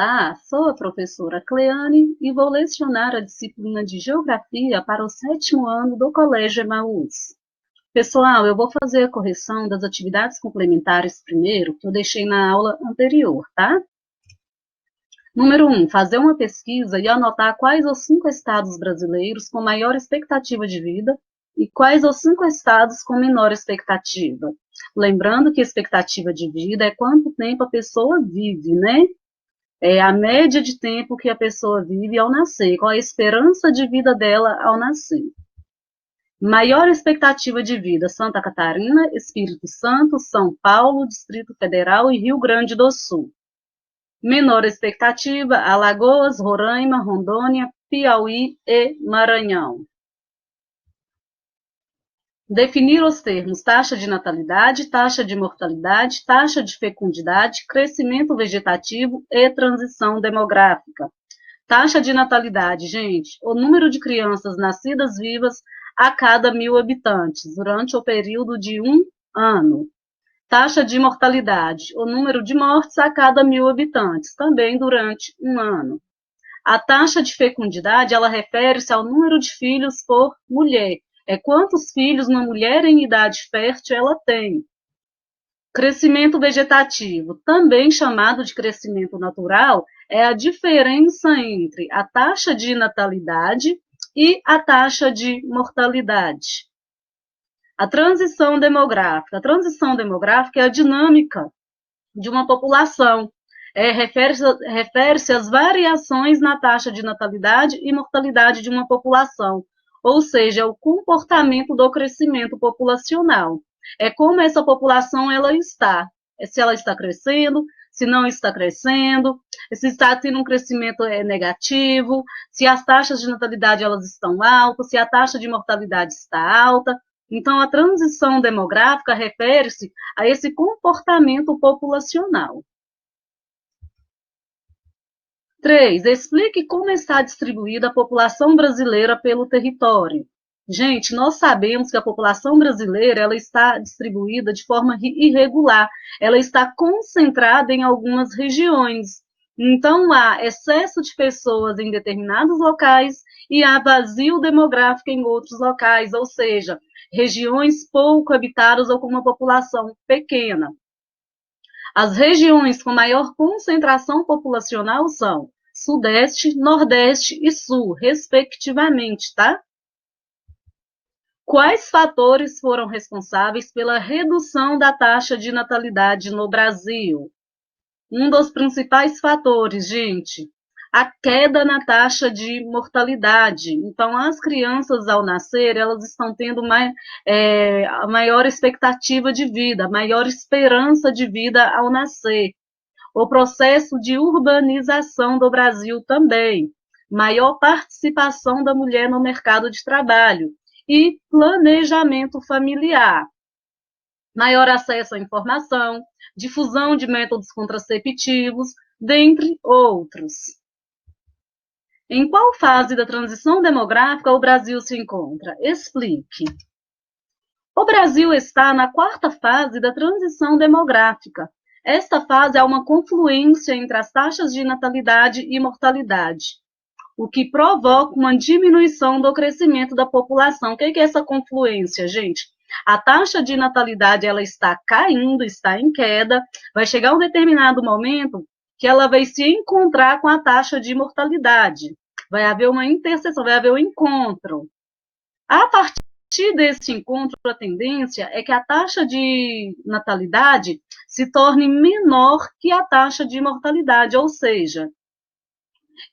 Olá, sou a professora Cleane e vou lecionar a disciplina de Geografia para o 7º ano do Colégio Emaús. Pessoal, eu vou fazer a correção das atividades complementares primeiro, que eu deixei na aula anterior, tá? Número 1, fazer uma pesquisa e anotar quais os 5 estados brasileiros com maior expectativa de vida e quais os 5 estados com menor expectativa. Lembrando que expectativa de vida é quanto tempo a pessoa vive, né? É a média de tempo que a pessoa vive ao nascer, qual a esperança de vida dela ao nascer. Maior expectativa de vida: Santa Catarina, Espírito Santo, São Paulo, Distrito Federal e Rio Grande do Sul. Menor expectativa: Alagoas, Roraima, Rondônia, Piauí e Maranhão. Definir os termos taxa de natalidade, taxa de mortalidade, taxa de fecundidade, crescimento vegetativo e transição demográfica. Taxa de natalidade, gente, o número de crianças nascidas vivas a cada 1.000 habitantes durante o período de 1 ano. Taxa de mortalidade, o número de mortes a cada 1.000 habitantes, também durante 1 ano. A taxa de fecundidade, ela refere-se ao número de filhos por mulher. É quantos filhos uma mulher em idade fértil ela tem. Crescimento vegetativo, também chamado de crescimento natural, é a diferença entre a taxa de natalidade e a taxa de mortalidade. A transição demográfica. A transição demográfica é a dinâmica de uma população. Refere-se às variações na taxa de natalidade e mortalidade de uma população, ou seja, é o comportamento do crescimento populacional. É como essa população ela está, se ela está crescendo, se não está crescendo, se está tendo um crescimento negativo, se as taxas de natalidade elas estão altas, se a taxa de mortalidade está alta. Então, a transição demográfica refere-se a esse comportamento populacional. 3. Explique como está distribuída a população brasileira pelo território. Gente, nós sabemos que a população brasileira ela está distribuída de forma irregular, ela está concentrada em algumas regiões. Então, há excesso de pessoas em determinados locais e há vazio demográfico em outros locais, ou seja, regiões pouco habitadas ou com uma população pequena. As regiões com maior concentração populacional são Sudeste, Nordeste e Sul, respectivamente, tá? Quais fatores foram responsáveis pela redução da taxa de natalidade no Brasil? Um dos principais fatores, gente, a queda na taxa de mortalidade. Então, as crianças, ao nascer, elas estão tendo a maior expectativa de vida, maior esperança de vida ao nascer. O processo de urbanização do Brasil também, maior participação da mulher no mercado de trabalho e planejamento familiar, maior acesso à informação, difusão de métodos contraceptivos, dentre outros. Em qual fase da transição demográfica o Brasil se encontra? Explique. O Brasil está na 4ª fase da transição demográfica. Esta fase é uma confluência entre as taxas de natalidade e mortalidade, o que provoca uma diminuição do crescimento da população. O que é essa confluência, gente? A taxa de natalidade ela está caindo, está em queda, vai chegar um determinado momento que ela vai se encontrar com a taxa de mortalidade. Vai haver uma interseção, vai haver um encontro. A partir desse encontro, a tendência é que a taxa de natalidade se torne menor que a taxa de mortalidade, ou seja,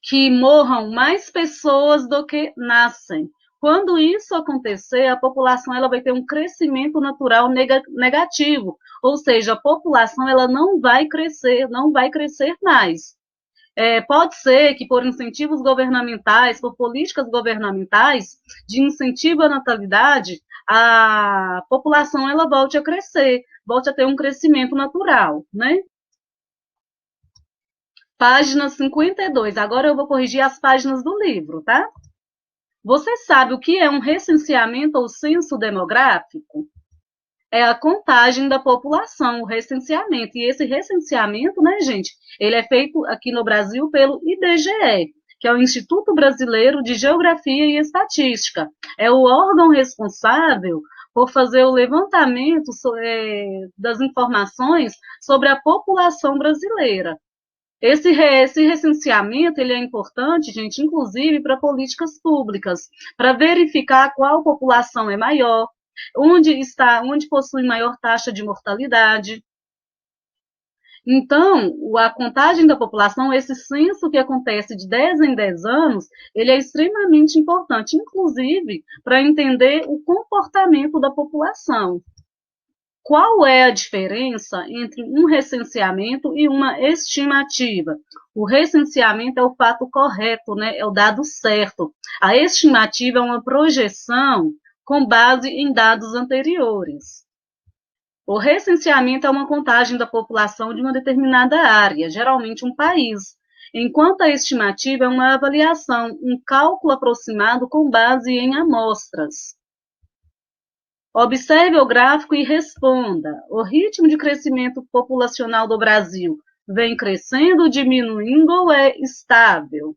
que morram mais pessoas do que nascem. Quando isso acontecer, a população ela vai ter um crescimento natural negativo, ou seja, a população ela não vai crescer mais. Pode ser que por incentivos governamentais, por políticas governamentais de incentivo à natalidade, a população ela volte a crescer, volte a ter um crescimento natural, né? Página 52. Agora eu vou corrigir as páginas do livro, tá? Você sabe o que é um recenseamento ou censo demográfico? É a contagem da população, o recenseamento. E esse recenseamento, né, gente, ele é feito aqui no Brasil pelo IBGE, que é o Instituto Brasileiro de Geografia e Estatística. É o órgão responsável por fazer o levantamento das informações sobre a população brasileira. Esse recenseamento ele é importante, gente, inclusive para políticas públicas, para verificar qual população é maior, onde possui maior taxa de mortalidade. Então, a contagem da população, esse censo que acontece de 10 em 10 anos, ele é extremamente importante, inclusive para entender o comportamento da população. Qual é a diferença entre um recenseamento e uma estimativa? O recenseamento é o fato correto, né? É o dado certo. A estimativa é uma projeção com base em dados anteriores. O recenseamento é uma contagem da população de uma determinada área, geralmente um país, enquanto a estimativa é uma avaliação, um cálculo aproximado com base em amostras. Observe o gráfico e responda. O ritmo de crescimento populacional do Brasil vem crescendo, diminuindo ou é estável?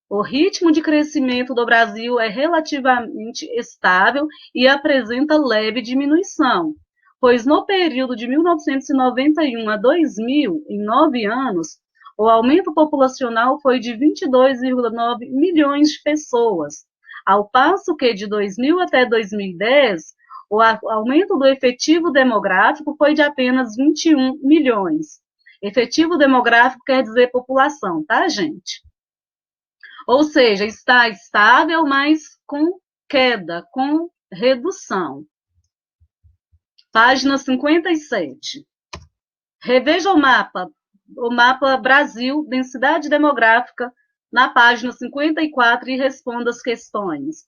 O ritmo de crescimento do Brasil é relativamente estável e apresenta leve diminuição, pois no período de 1991 a 2000, em 9 anos, o aumento populacional foi de 22,9 milhões de pessoas, ao passo que de 2000 até 2010, o aumento do efetivo demográfico foi de apenas 21 milhões. Efetivo demográfico quer dizer população, tá, gente? Ou seja, está estável, mas com queda, com redução. Página 57. Reveja o mapa Brasil, densidade demográfica, na página 54 e responda as questões.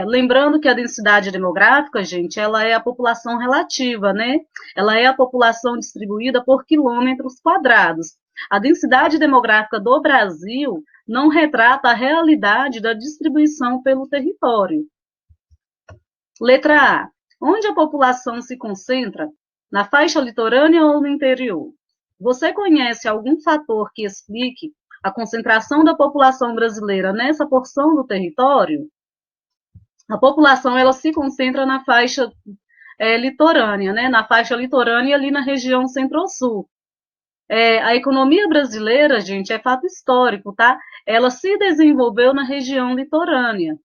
Lembrando que a densidade demográfica, gente, ela é a população relativa, né? Ela é a população distribuída por quilômetros quadrados. A densidade demográfica do Brasil não retrata a realidade da distribuição pelo território. Letra A. Onde a população se concentra? Na faixa litorânea ou no interior? Você conhece algum fator que explique a concentração da população brasileira nessa porção do território? A população ela se concentra na faixa litorânea, né? Na faixa litorânea ali na região centro-sul. A economia brasileira, gente, é fato histórico, tá? Ela se desenvolveu na região litorânea.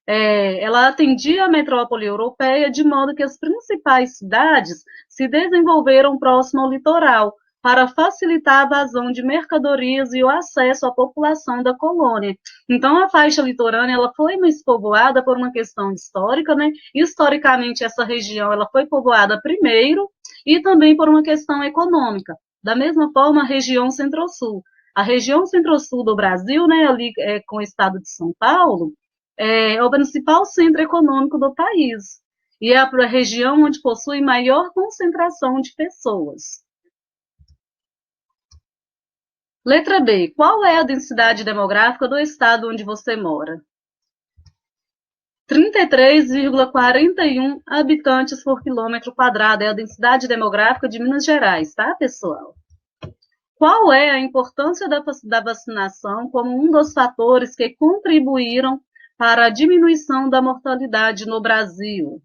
Ela atendia a metrópole europeia de modo que as principais cidades se desenvolveram próximo ao litoral, para facilitar a vazão de mercadorias e o acesso à população da colônia. Então, a faixa litorânea ela foi mais povoada por uma questão histórica, né? Historicamente, essa região ela foi povoada primeiro e também por uma questão econômica. Da mesma forma, a região centro-sul. A região centro-sul do Brasil, né, ali com o estado de São Paulo, é o principal centro econômico do país. E é a região onde possui maior concentração de pessoas. Letra B. Qual é a densidade demográfica do estado onde você mora? 33,41 habitantes por quilômetro quadrado é a densidade demográfica de Minas Gerais, tá, pessoal? Qual é a importância da vacinação como um dos fatores que contribuíram para a diminuição da mortalidade no Brasil?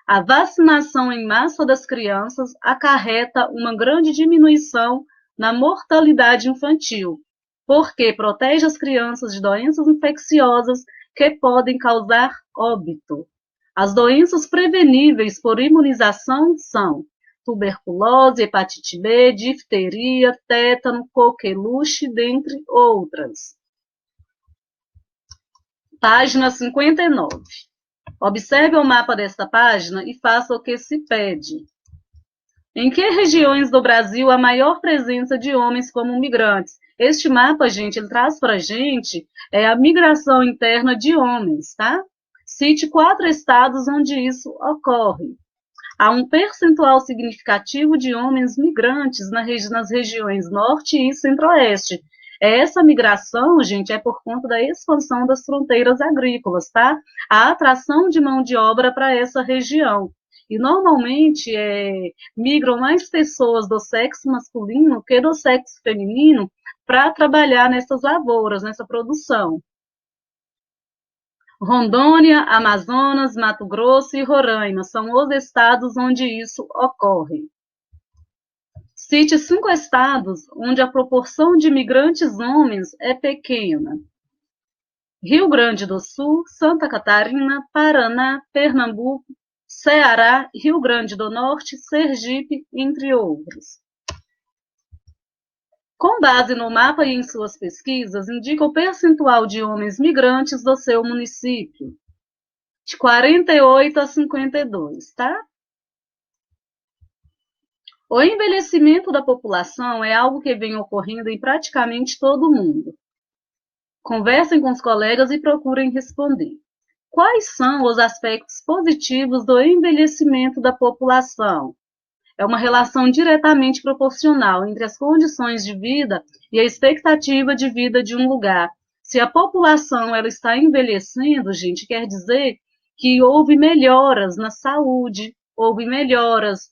A vacinação em massa das crianças acarreta uma grande diminuição na mortalidade infantil, porque protege as crianças de doenças infecciosas que podem causar óbito. As doenças preveníveis por imunização são tuberculose, hepatite B, difteria, tétano, coqueluche, dentre outras. Página 59. Observe o mapa desta página e faça o que se pede. Em que regiões do Brasil há maior presença de homens como migrantes? Este mapa, gente, ele traz para a gente a migração interna de homens, tá? Cite 4 estados onde isso ocorre. Há um percentual significativo de homens migrantes nas regiões norte e centro-oeste. Essa migração, gente, é por conta da expansão das fronteiras agrícolas, tá? A atração de mão de obra para essa região. e normalmente migram mais pessoas do sexo masculino que do sexo feminino para trabalhar nessas lavouras, nessa produção. Rondônia, Amazonas, Mato Grosso e Roraima são os estados onde isso ocorre. Cite 5 estados onde a proporção de imigrantes homens é pequena: Rio Grande do Sul, Santa Catarina, Paraná, Pernambuco, Ceará, Rio Grande do Norte, Sergipe, entre outros. Com base no mapa e em suas pesquisas, indica o percentual de homens migrantes do seu município, de 48 a 52, tá? O envelhecimento da população é algo que vem ocorrendo em praticamente todo o mundo. Conversem com os colegas e procurem responder. Quais são os aspectos positivos do envelhecimento da população? É uma relação diretamente proporcional entre as condições de vida e a expectativa de vida de um lugar. Se a população ela está envelhecendo, gente, quer dizer que houve melhoras na saúde, houve melhoras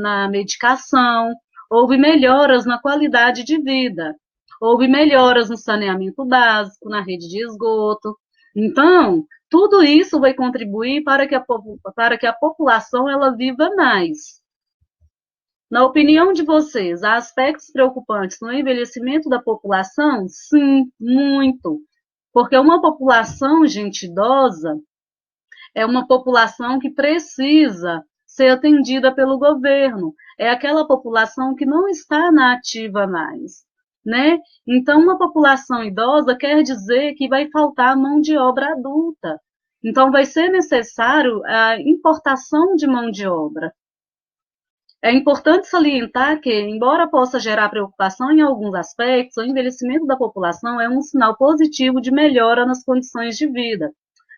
na medicação, houve melhoras na qualidade de vida, houve melhoras no saneamento básico, na rede de esgoto. Então, tudo isso vai contribuir para que a população ela viva mais. Na opinião de vocês, há aspectos preocupantes no envelhecimento da população? Sim, muito. Porque uma população, gente, idosa, é uma população que precisa ser atendida pelo governo. É aquela população que não está na ativa mais, né? Então, uma população idosa quer dizer que vai faltar mão de obra adulta. Então, vai ser necessário a importação de mão de obra. É importante salientar que, embora possa gerar preocupação em alguns aspectos, o envelhecimento da população é um sinal positivo de melhora nas condições de vida.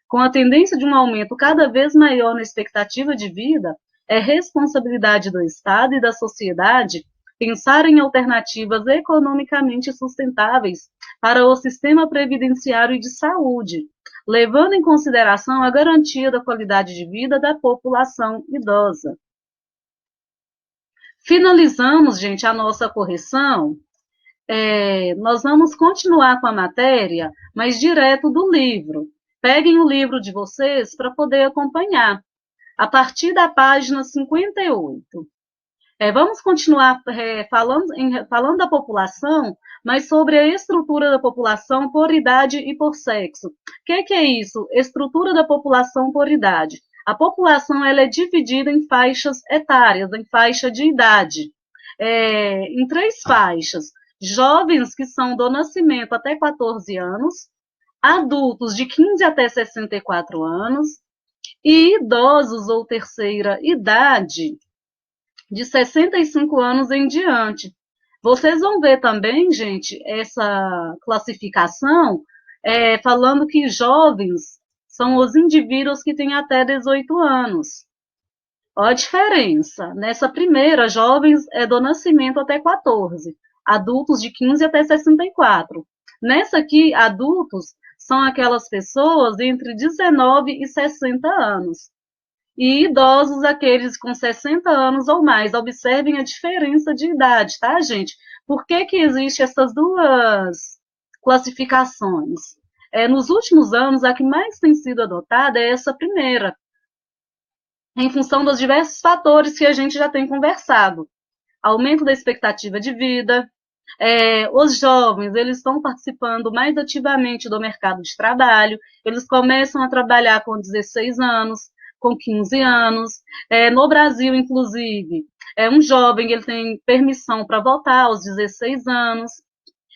Com a tendência de um aumento cada vez maior na expectativa de vida, é responsabilidade do Estado e da sociedade pensar em alternativas economicamente sustentáveis para o sistema previdenciário e de saúde, levando em consideração a garantia da qualidade de vida da população idosa. Finalizamos, gente, a nossa correção. Nós vamos continuar com a matéria, mas direto do livro. Peguem o livro de vocês para poder acompanhar, a partir da página 58. Vamos continuar falando da população, mas sobre a estrutura da população por idade e por sexo. O que é isso? Estrutura da população por idade. A população ela é dividida em faixas etárias, em faixa de idade, em 3 faixas. Jovens que são do nascimento até 14 anos, adultos de 15 até 64 anos e idosos ou terceira idade de 65 anos em diante. Vocês vão ver também, gente, essa classificação falando que jovens são os indivíduos que têm até 18 anos. Olha a diferença. Nessa primeira, jovens é do nascimento até 14, adultos de 15 até 64. Nessa aqui, adultos são aquelas pessoas entre 19 e 60 anos. E idosos, aqueles com 60 anos ou mais. Observem a diferença de idade, tá, gente? Por que existem essas duas classificações? Nos últimos anos, a que mais tem sido adotada é essa primeira, em função dos diversos fatores que a gente já tem conversado. Aumento da expectativa de vida, os jovens, eles estão participando mais ativamente do mercado de trabalho, eles começam a trabalhar com 16 anos, com 15 anos. No Brasil, inclusive, um jovem ele tem permissão para votar aos 16 anos.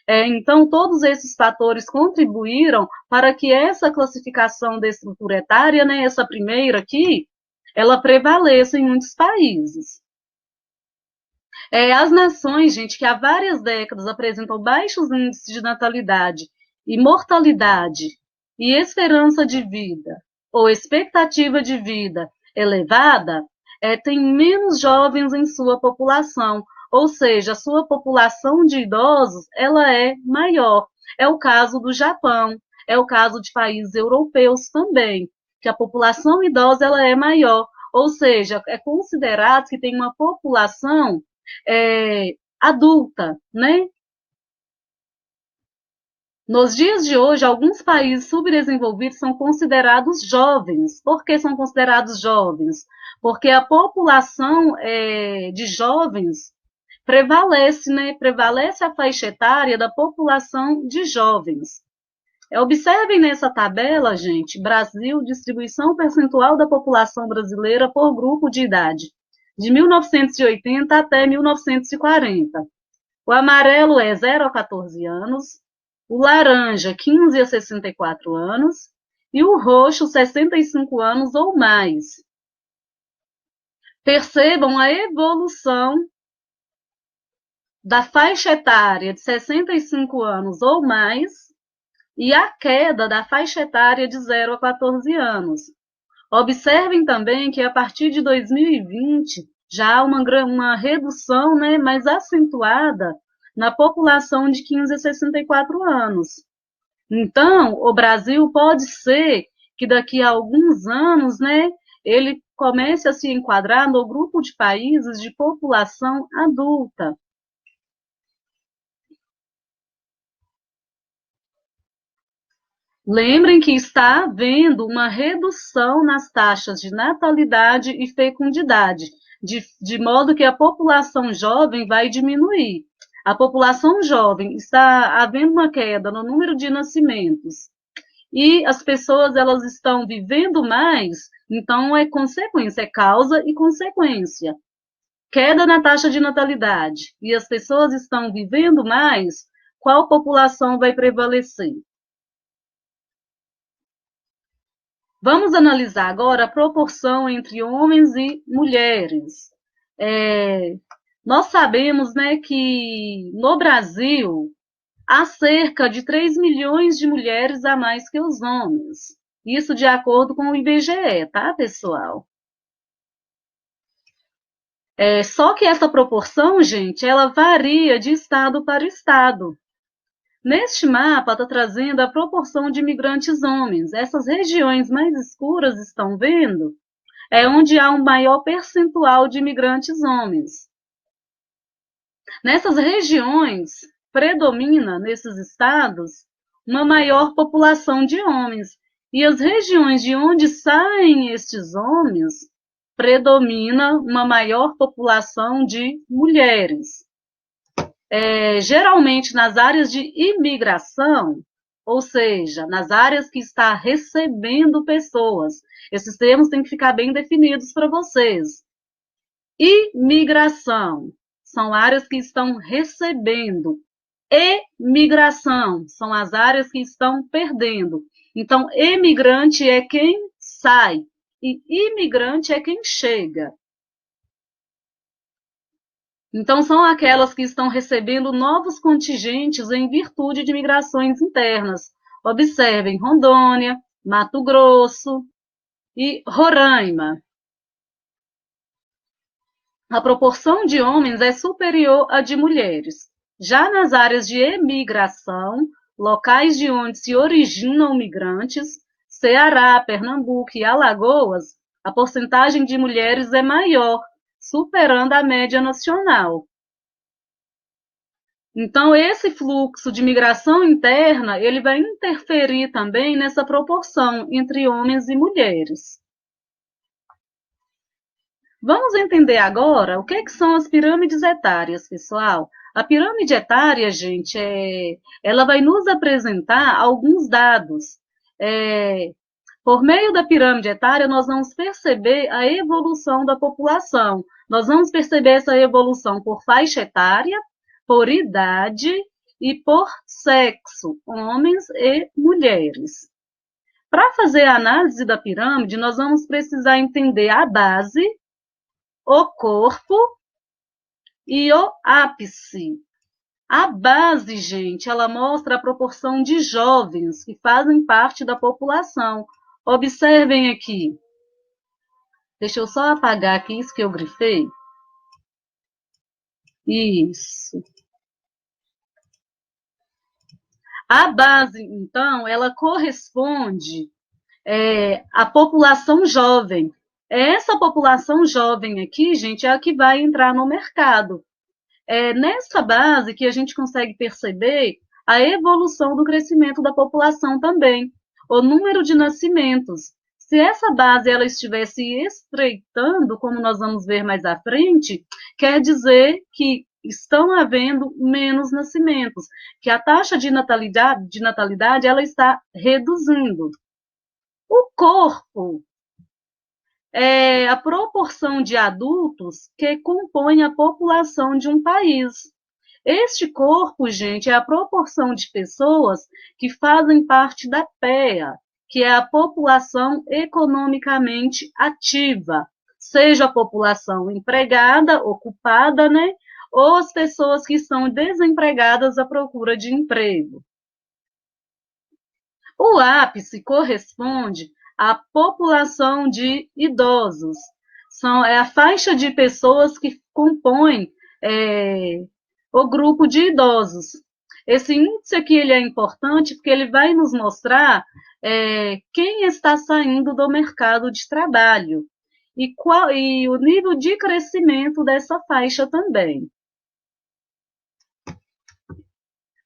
Então, todos esses fatores contribuíram para que essa classificação da estrutura etária, né, essa primeira aqui, ela prevaleça em muitos países. As nações, gente, que há várias décadas apresentam baixos índices de natalidade e mortalidade e esperança de vida, ou expectativa de vida elevada, tem menos jovens em sua população, ou seja, a sua população de idosos ela é maior. É o caso do Japão, é o caso de países europeus também. que a população idosa ela é maior, ou seja, é considerado que tem uma população adulta, né? Nos dias de hoje, alguns países subdesenvolvidos são considerados jovens. Por que são considerados jovens? Porque a população de jovens prevalece, né? Prevalece a faixa etária da população de jovens. Observem nessa tabela, gente, Brasil, distribuição percentual da população brasileira por grupo de idade, de 1980 até 1940. O amarelo é 0 a 14 anos, o laranja 15 a 64 anos e o roxo 65 anos ou mais. Percebam a evolução da faixa etária de 65 anos ou mais e a queda da faixa etária de 0 a 14 anos. Observem também que a partir de 2020 já há uma redução, né, mais acentuada na população de 15 a 64 anos. Então, o Brasil pode ser que daqui a alguns anos, né, ele comece a se enquadrar no grupo de países de população adulta. Lembrem que está havendo uma redução nas taxas de natalidade e fecundidade, de modo que a população jovem vai diminuir. A população jovem está havendo uma queda no número de nascimentos e as pessoas elas estão vivendo mais, então é consequência, é causa e consequência. Queda na taxa de natalidade e as pessoas estão vivendo mais, qual população vai prevalecer? Vamos analisar agora a proporção entre homens e mulheres. Nós sabemos, né, que no Brasil há cerca de 3 milhões de mulheres a mais que os homens. Isso de acordo com o IBGE, tá, pessoal? Só que essa proporção, gente, ela varia de estado para estado. Neste mapa está trazendo a proporção de imigrantes homens. Essas regiões mais escuras, estão vendo? É onde há um maior percentual de imigrantes homens. Nessas regiões, predomina, nesses estados, uma maior população de homens. E as regiões de onde saem estes homens, predomina uma maior população de mulheres. Geralmente nas áreas de imigração, ou seja, nas áreas que está recebendo pessoas. Esses termos têm que ficar bem definidos para vocês. Imigração são áreas que estão recebendo. Emigração são as áreas que estão perdendo. Então, emigrante é quem sai e imigrante é quem chega. Então, são aquelas que estão recebendo novos contingentes em virtude de migrações internas. Observem Rondônia, Mato Grosso e Roraima. A proporção de homens é superior à de mulheres. Já nas áreas de emigração, locais de onde se originam migrantes, Ceará, Pernambuco e Alagoas, a porcentagem de mulheres é maior, superando a média nacional. Então, esse fluxo de migração interna, ele vai interferir também nessa proporção entre homens e mulheres. Vamos entender agora o que são as pirâmides etárias, pessoal. A pirâmide etária, gente, ela vai nos apresentar alguns dados. Por meio da pirâmide etária, nós vamos perceber a evolução da população. Nós vamos perceber essa evolução por faixa etária, por idade e por sexo, homens e mulheres. Para fazer a análise da pirâmide, nós vamos precisar entender a base, o corpo e o ápice. A base, gente, ela mostra a proporção de jovens que fazem parte da população. Observem aqui. Deixa eu só apagar aqui isso que eu grifei. Isso. A base, então, ela corresponde a população jovem. Essa população jovem aqui, gente, é a que vai entrar no mercado. É nessa base que a gente consegue perceber a evolução do crescimento da população também, o número de nascimentos. Se essa base ela estivesse estreitando, como nós vamos ver mais à frente, quer dizer que estão havendo menos nascimentos, que a taxa de natalidade ela está reduzindo. O corpo é a proporção de adultos que compõem a população de um país. Este corpo, gente, é a proporção de pessoas que fazem parte da PEA, que é a população economicamente ativa, seja a população empregada, ocupada, né? Ou as pessoas que estão desempregadas à procura de emprego. O ápice corresponde à população de idosos. É a faixa de pessoas que compõem o grupo de idosos. Esse índice aqui ele é importante porque ele vai nos mostrar quem está saindo do mercado de trabalho e o nível de crescimento dessa faixa também.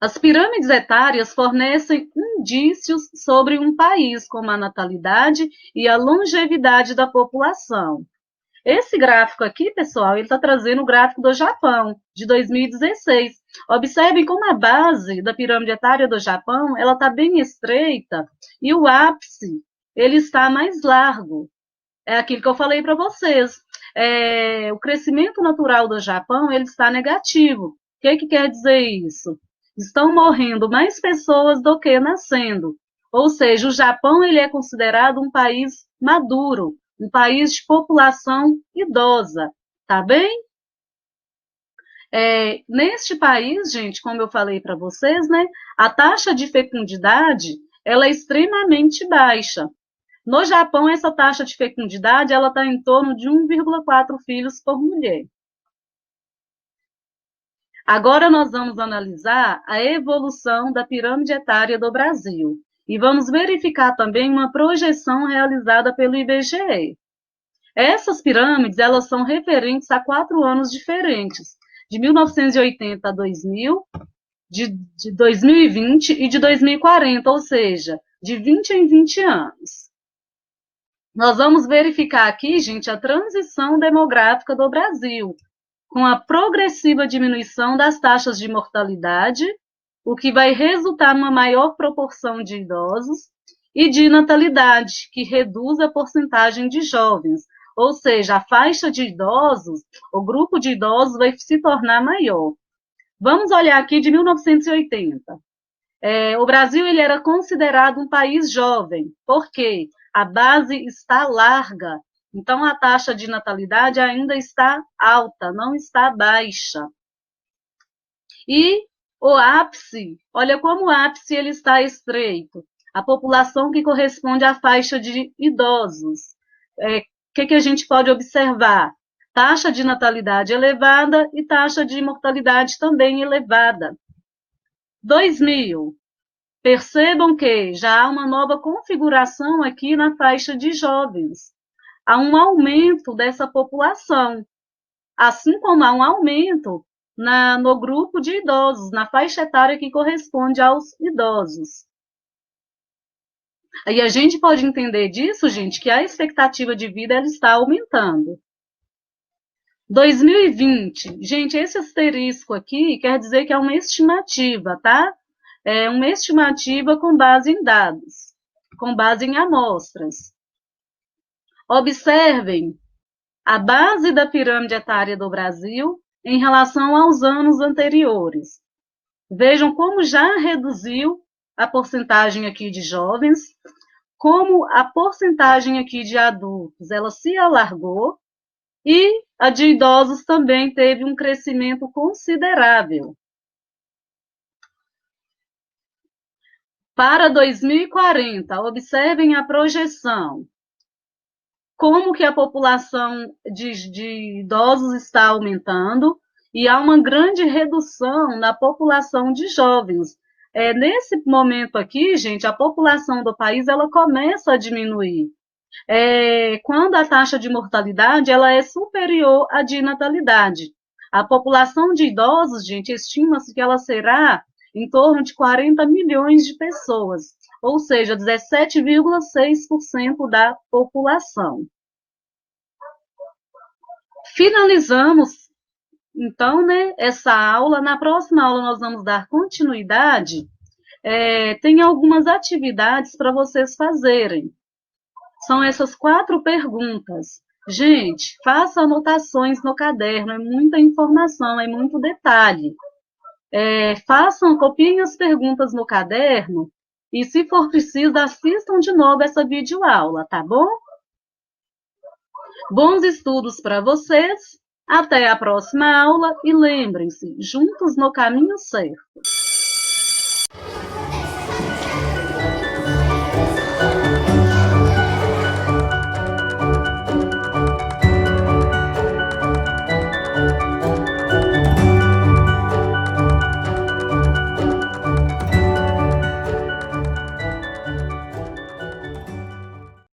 As pirâmides etárias fornecem indícios sobre um país, como a natalidade e a longevidade da população. Esse gráfico aqui, pessoal, ele está trazendo o gráfico do Japão, de 2016. Observem como a base da pirâmide etária do Japão, ela está bem estreita e o ápice, ele está mais largo. É aquilo que eu falei para vocês. O crescimento natural do Japão, ele está negativo. O que quer dizer isso? Estão morrendo mais pessoas do que nascendo. Ou seja, o Japão ele é considerado um país maduro, um país de população idosa, tá bem? Neste país, gente, como eu falei para vocês, né, a taxa de fecundidade ela é extremamente baixa. No Japão, essa taxa de fecundidade ela está em torno de 1,4 filhos por mulher. Agora nós vamos analisar a evolução da pirâmide etária do Brasil e vamos verificar também uma projeção realizada pelo IBGE. Essas pirâmides elas são referentes a 4 anos diferentes, de 1980 a 2000, de 2020 e de 2040, ou seja, de 20 em 20 anos. Nós vamos verificar aqui, gente, a transição demográfica do Brasil, com a progressiva diminuição das taxas de mortalidade, o que vai resultar numa maior proporção de idosos, e de natalidade, que reduz a porcentagem de jovens, ou seja, a faixa de idosos, o grupo de idosos vai se tornar maior. Vamos olhar aqui de 1980. O Brasil ele era considerado um país jovem, por quê? A base está larga, então a taxa de natalidade ainda está alta, não está baixa. E o ápice, olha como o ápice ele está estreito. A população que corresponde à faixa de idosos. Que a gente pode observar? Taxa de natalidade elevada e taxa de mortalidade também elevada. 2000. Percebam que já há uma nova configuração aqui na faixa de jovens. Há um aumento dessa população, assim como há um aumento no grupo de idosos, na faixa etária que corresponde aos idosos. Aí a gente pode entender disso, gente, que a expectativa de vida ela está aumentando. 2020, gente, esse asterisco aqui quer dizer que é uma estimativa, tá? É uma estimativa com base em dados, com base em amostras. Observem a base da pirâmide etária do Brasil em relação aos anos anteriores. Vejam como já reduziu a porcentagem aqui de jovens, como a porcentagem aqui de adultos, ela se alargou, e a de idosos também teve um crescimento considerável. Para 2040, observem a projeção. Como que a população de idosos está aumentando e há uma grande redução na população de jovens. Nesse momento aqui, gente, a população do país ela começa a diminuir. Quando a taxa de mortalidade ela é superior à de natalidade. A população de idosos, gente, estima-se que ela será em torno de 40 milhões de pessoas, ou seja, 17,6% da população. Finalizamos, então, né, essa aula. Na próxima aula nós vamos dar continuidade. Tem algumas atividades para vocês fazerem. São essas 4 perguntas. Gente, faça anotações no caderno, é muita informação, é muito detalhe. Copiem as perguntas no caderno e, se for preciso, assistam de novo essa videoaula, tá bom? Bons estudos para vocês, até a próxima aula e lembrem-se, juntos no caminho certo.